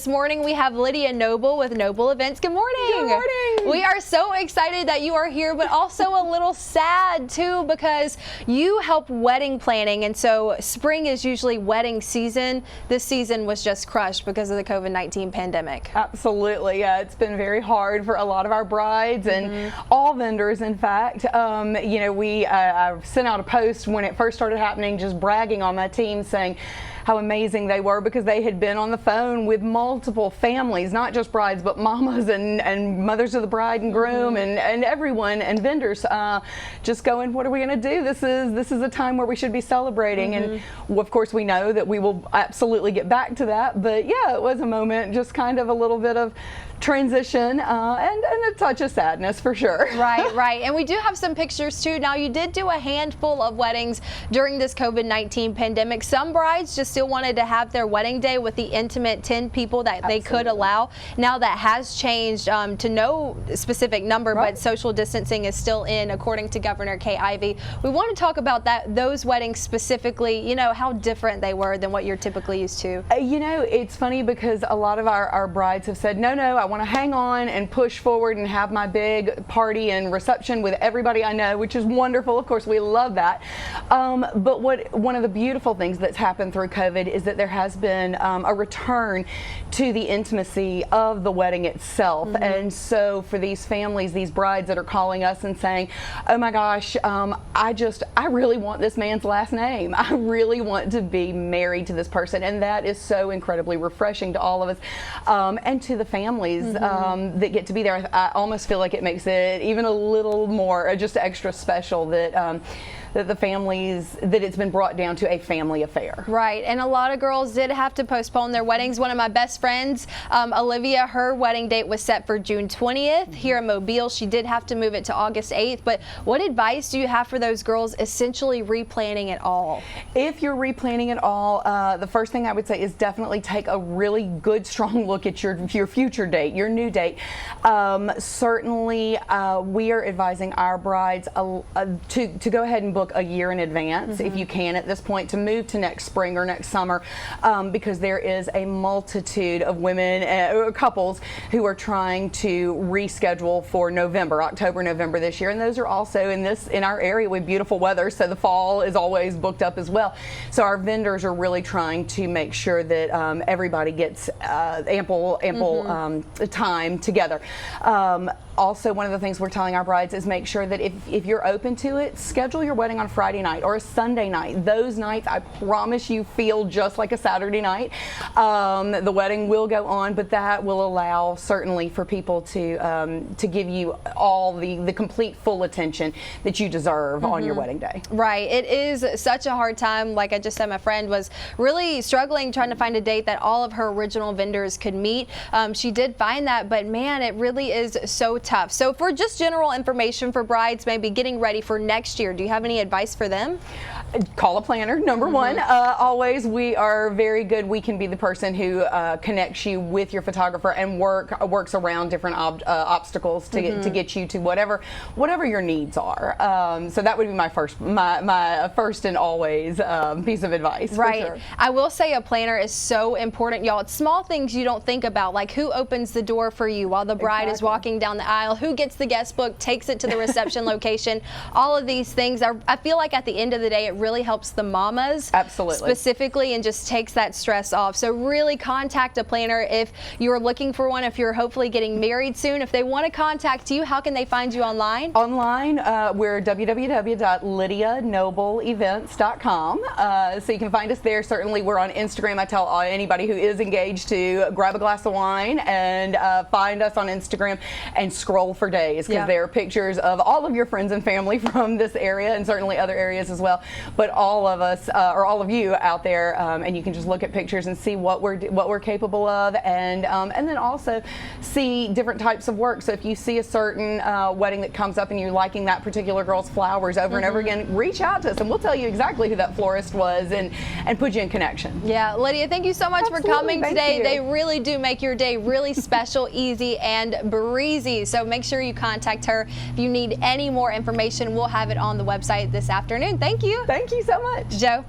This morning we have Lydia Noble with Noble Events. Good morning. Good morning. We are so excited that you are here, but also a little sad too because you help wedding planning, and so spring is usually wedding season. This season was just crushed because of the COVID-19 pandemic. Absolutely. Yeah, it's been very hard for a lot of our brides and all vendors, in fact. I sent out a post when it first started happening, just bragging on my team, saying how amazing they were because they had been on the phone with multiple families, not just brides, but mamas and mothers of the bride and groom and everyone and vendors, just going, what are we going to do? This is a time where we should be celebrating. And of course we know that we will absolutely get back to that. But yeah, it was a moment, just kind of a little bit of transition and a touch of sadness for sure. Right. And we do have some pictures too. Now, you did do a handful of weddings during this COVID-19 pandemic. Some brides just still wanted to have their wedding day with the intimate 10 people that they could allow. Now that has changed to no specific number, but social distancing is still in, according to Governor Kay Ivey. We want to talk about those weddings specifically, you know, how different they were than what you're typically used to. It's funny because a lot of our brides have said, no, I want to hang on and push forward and have my big party and reception with everybody I know, which is wonderful. Of course, we love that. But one of the beautiful things that's happened through COVID is that there has been a return to the intimacy of the wedding itself. And so for these families, these brides that are calling us and saying, oh my gosh, I really want this man's last name. I really want to be married to this person. And that is so incredibly refreshing to all of us and to the families that get to be there. I almost feel like it makes it even a little more just extra special that the families, that it's been brought down to a family affair. Right, and a lot of girls did have to postpone their weddings. One of my best friends, Olivia, her wedding date was set for June 20th here in Mobile. She did have to move it to August 8th, but what advice do you have for those girls essentially replanning it all? If you're replanning it all, The first thing I would say is definitely take a really good, strong look at your future date, your new date. Certainly, we are advising our brides to go ahead and book a year in advance, if you can at this point, to move to next spring or next summer, because there is a multitude of women, couples, who are trying to reschedule for October, November this year, and those are also in our area with beautiful weather, so the fall is always booked up as well. So our vendors are really trying to make sure that everybody gets ample time together. Also, one of the things we're telling our brides is make sure that if you're open to it, schedule your wedding on Friday night or a Sunday night. Those nights, I promise you, feel just like a Saturday night. The wedding will go on, but that will allow certainly for people to give you all the complete full attention that you deserve on your wedding day. Right. It is such a hard time. Like I just said, my friend was really struggling trying to find a date that all of her original vendors could meet. She did find that, but man, it really is so tough. So for just general information for brides maybe getting ready for next year, do you have any advice for them? Call a planner, number one. Always, we are very good. We can be the person who connects you with your photographer and works around different obstacles to get you to whatever your needs are. So that would be my first and always piece of advice. Right. For sure. I will say a planner is so important, y'all. It's small things you don't think about, like who opens the door for you while the bride is walking down the aisle, who gets the guest book, takes it to the reception location. All of these things I feel like at the end of the day, it really helps the mamas specifically and just takes that stress off. So really contact a planner if you're looking for one, if you're hopefully getting married soon. If they want to contact you, how can they find you online? Online, we're www.lydianobleevents.com. So you can find us there. Certainly, we're on Instagram. I tell anybody who is engaged to grab a glass of wine and find us on Instagram and scroll for days, because there are pictures of all of your friends and family from this area and certainly other areas as well. But all of us, or all of you out there, and you can just look at pictures and see what we're capable of, and then also see different types of work. So if you see a certain wedding that comes up and you're liking that particular girl's flowers over and over again, reach out to us and we'll tell you exactly who that florist was and put you in connection. Yeah, Lydia, thank you so much for coming today. They really do make your day really special, easy, and breezy. So make sure you contact her if you need any more information. We'll have it on the website this afternoon. Thank you. Thank you so much. Joe.